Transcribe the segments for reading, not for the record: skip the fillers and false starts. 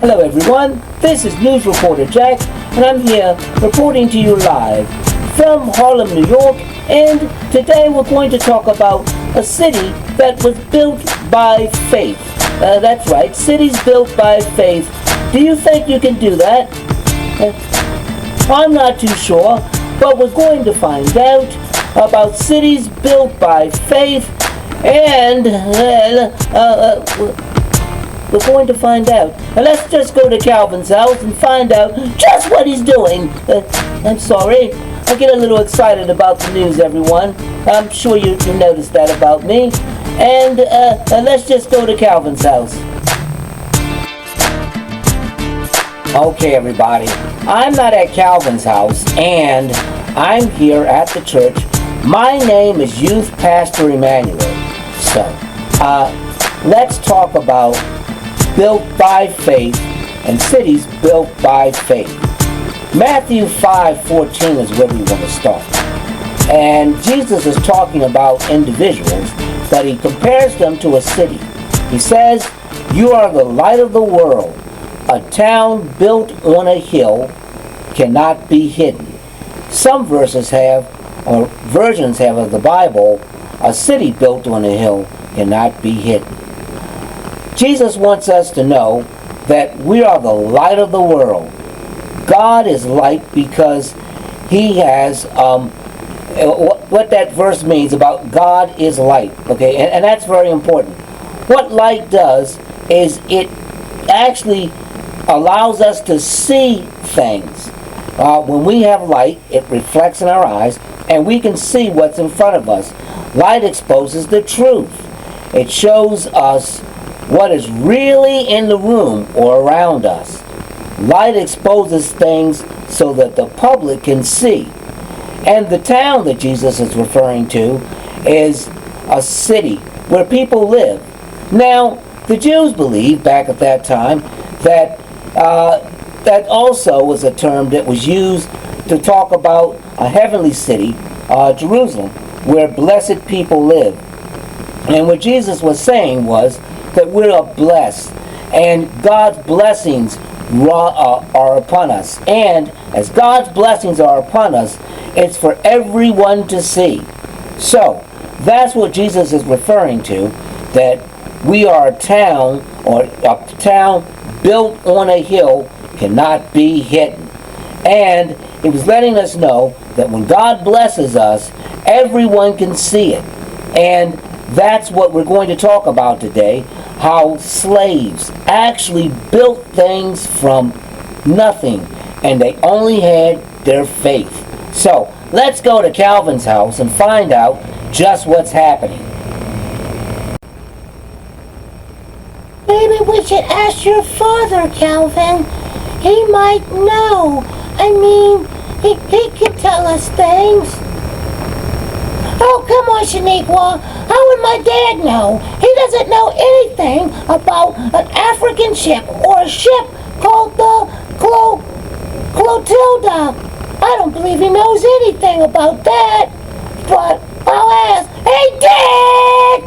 Hello everyone, this is News Reporter Jack, and I'm here reporting to you live from Harlem, New York, and today we're going to talk about a city that was built by faith. That's right, cities built by faith. Do you think you can do that? I'm not too sure, but we're going to find out about cities built by faith, and we're going to find out. Now let's just go to Calvin's house and find out just what he's doing. I'm sorry, I get a little excited about the news, everyone. I'm sure you noticed that about me. And let's just go to Calvin's house. Okay, everybody, I'm not at Calvin's house, and I'm here at the church. My name is Youth Pastor Emmanuel. So, let's talk about built by faith and cities built by faith. Matthew 5:14 is where we want to start. And Jesus is talking about individuals, but he compares them to a city. He says, "You are the light of the world. A town built on a hill cannot be hidden." Some versions have of the Bible, "A city built on a hill cannot be hidden." Jesus wants us to know that we are the light of the world. God is light because he has, what that verse means about God is light, okay, and that's very important. What light does is it actually allows us to see things. When we have light, it reflects in our eyes, and we can see what's in front of us. Light exposes the truth. It shows us what is really in the room or around us. Light exposes things so that the public can see. And the town that Jesus is referring to is a city where people live. Now, the Jews believed back at that time that that also was a term that was used to talk about a heavenly city, Jerusalem, where blessed people live. And what Jesus was saying was that we are blessed, and God's blessings are upon us. And as God's blessings are upon us, it's for everyone to see. So, that's what Jesus is referring to, that we are a town, or a town built on a hill cannot be hidden. And he was letting us know that when God blesses us, everyone can see it. And that's what we're going to talk about today, how slaves actually built things from nothing, and they only had their faith. So, let's go to Calvin's house and find out just what's happening. Maybe we should ask your father, Calvin. He might know. I mean, he could tell us things. Oh, come on, Shaniqua. How would my dad know? He doesn't know anything about an African ship or a ship called the Clotilda. I don't believe he knows anything about that. But I'll ask. Hey, Dad!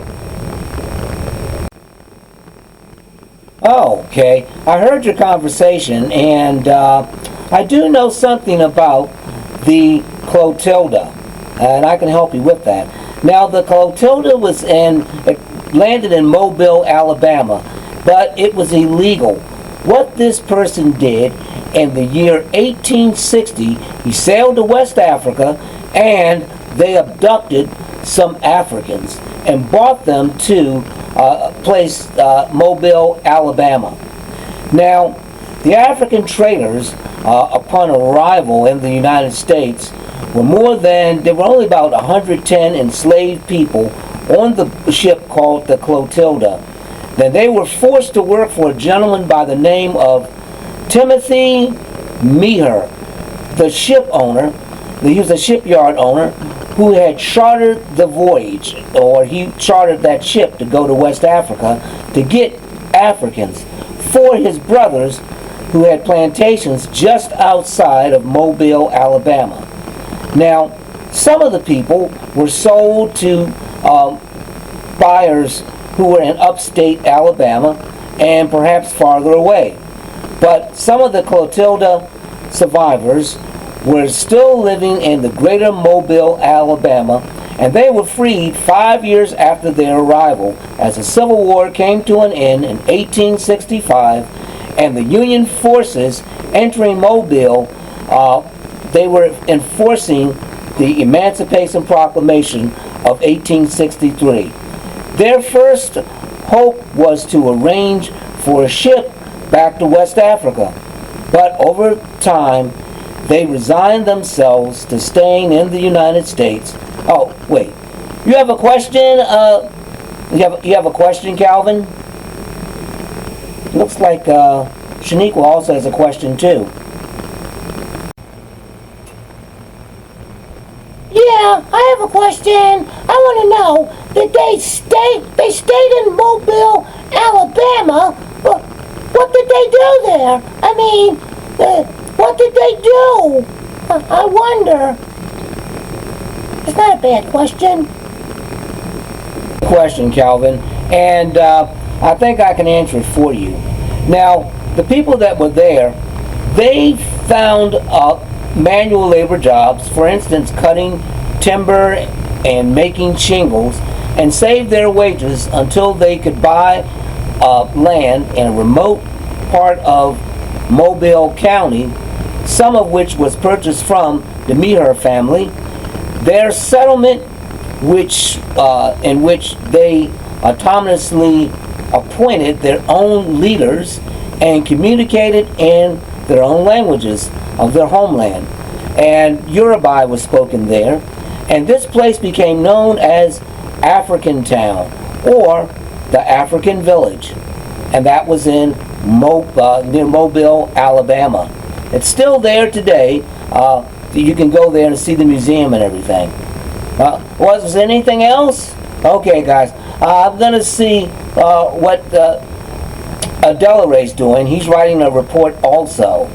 Oh, okay. I heard your conversation, and I do know something about the Clotilda, and I can help you with that. Now, the Clotilda it landed in Mobile, Alabama, but it was illegal. What this person did in the year 1860, he sailed to West Africa, and they abducted some Africans and brought them to a place, Mobile, Alabama. Now, the African traders, upon arrival in the United States, there were only about 110 enslaved people on the ship called the Clotilda. Then they were forced to work for a gentleman by the name of Timothy Meher, the ship owner. He was a shipyard owner who had chartered the voyage, or he chartered that ship to go to West Africa to get Africans for his brothers who had plantations just outside of Mobile, Alabama. Now, some of the people were sold to buyers who were in upstate Alabama and perhaps farther away. But some of the Clotilda survivors were still living in the greater Mobile, Alabama, and they were freed 5 years after their arrival as the Civil War came to an end in 1865, and the Union forces entering Mobile, they were enforcing the Emancipation Proclamation of 1863. Their first hope was to arrange for a ship back to West Africa, but over time they resigned themselves to staying in the United States. Oh, wait. You have a question? You have a question, Calvin? Looks like Shaniqua also has a question too. Yeah, I have a question. I want to know, did they stayed in Mobile, Alabama? What did they do there? I mean, what did they do? I wonder. It's not a bad question. Question, Calvin, and I think I can answer it for you. Now, the people that were there, they found manual labor jobs, for instance, cutting timber and making shingles, and saved their wages until they could buy land in a remote part of Mobile County, some of which was purchased from the Meher family. Their settlement, in which they autonomously appointed their own leaders and communicated in their own languages of their homeland. And Yoruba was spoken there. And this place became known as African Town, or the African Village. And that was in near Mobile, Alabama. It's still there today. You can go there and see the museum and everything. Was there anything else? Okay, guys. I'm going to see what Delaray's doing. He's writing a report also.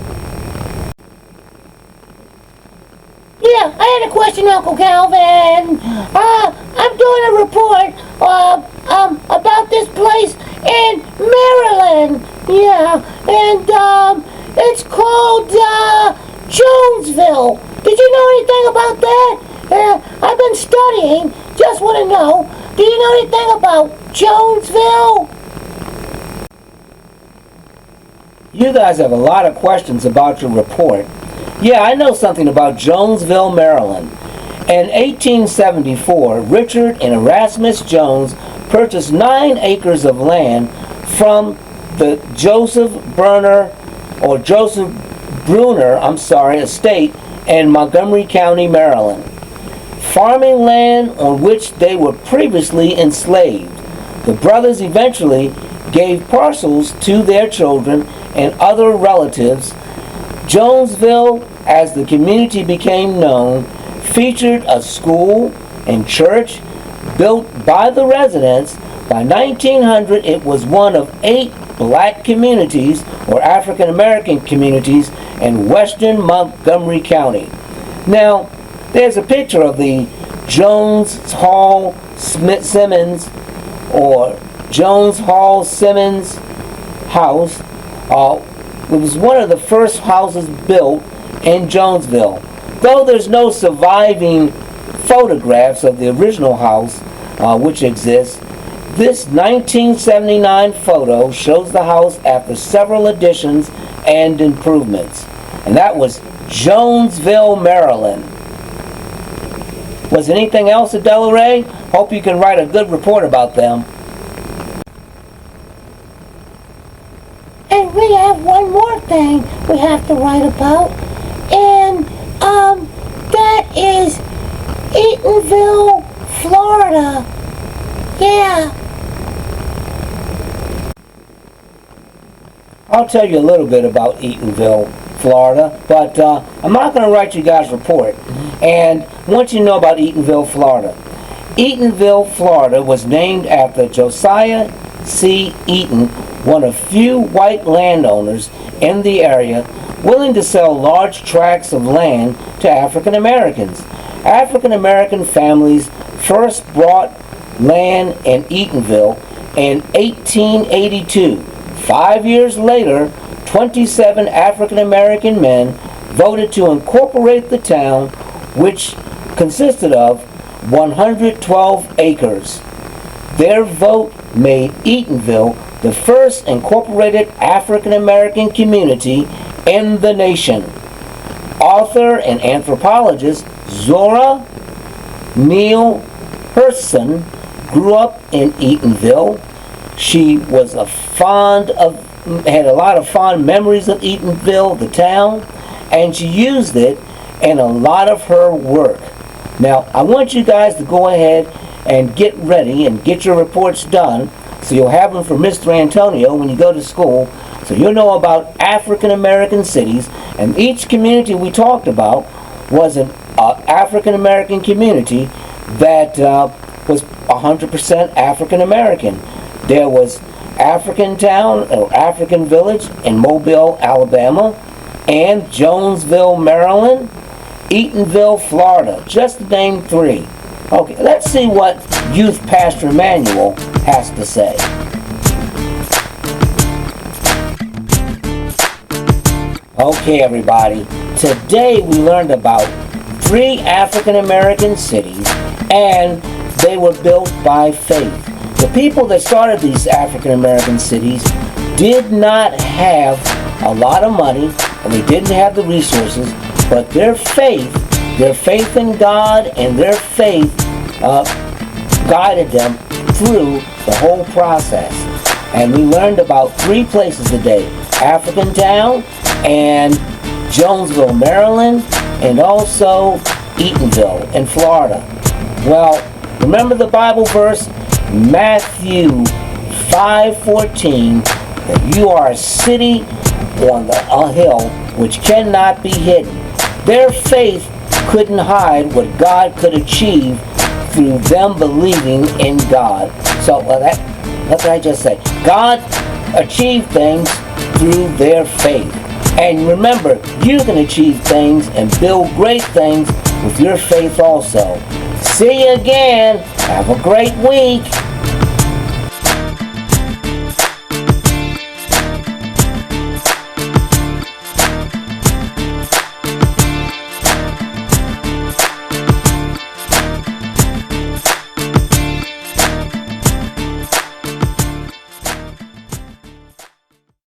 Yeah, I had a question, Uncle Calvin. I'm doing a report about this place in Maryland. Yeah, and it's called Jonesville. Did you know anything about that? I've been studying. Just want to know, do you know anything about Jonesville? You guys have a lot of questions about your report. Yeah, I know something about Jonesville, Maryland. In 1874, Richard and Erasmus Jones purchased 9 acres of land from the Joseph Brunner estate in Montgomery County, Maryland. Farming land on which they were previously enslaved. The brothers eventually gave parcels to their children and other relatives. Jonesville, as the community became known, featured a school and church built by the residents. By 1900, it was one of 8 black communities, or African American communities, in western Montgomery County. Now, there's a picture of the Jones Hall Simmons, or Jones Hall Simmons house. It was one of the first houses built in Jonesville. Though there's no surviving photographs of the original house, which exists, this 1979 photo shows the house after several additions and improvements. And that was Jonesville, Maryland. Was there anything else at Delaray? Hope you can write a good report about them. And we have one more thing we have to write about, and that is Eatonville, Florida. Yeah. I'll tell you a little bit about Eatonville, Florida, but I'm not going to write you guys a report. And I want you to know about Eatonville, Florida. Eatonville, Florida was named after Josiah C. Eaton, one of few white landowners in the area willing to sell large tracts of land to African Americans. African American families first bought land in Eatonville in 1882. 5 years later, 27 African American men voted to incorporate the town, which consisted of 112 acres. Their vote made Eatonville the first incorporated African American community in the nation. Author and anthropologist Zora Neale Hurston grew up in Eatonville. She was had a lot of fond memories of Eatonville, the town, and she used it in a lot of her work. Now, I want you guys to go ahead and get ready and get your reports done, so you'll have them for Mr. Antonio when you go to school, so you'll know about African American cities. And each community we talked about was an African American community that was 100% African American. There was African Town or African Village in Mobile, Alabama, and Jonesville, Maryland, Eatonville, Florida, just to name 3. Okay, let's see what Youth Pastor Emmanuel has to say. Okay, everybody, today we learned about 3 African American cities, and they were built by faith. The people that started these African American cities did not have a lot of money, and they didn't have the resources, but their faith in God and their faith guided them through the whole process. And we learned about 3 places today: African Town and Jonesville, Maryland, and also Eatonville in Florida. Well, remember the Bible verse, Matthew 5:14, that you are a city on a hill which cannot be hidden. Their faith couldn't hide what God could achieve through them believing in God. So that's what I just said. God achieved things through their faith. And remember, you can achieve things and build great things with your faith also. See you again. Have a great week.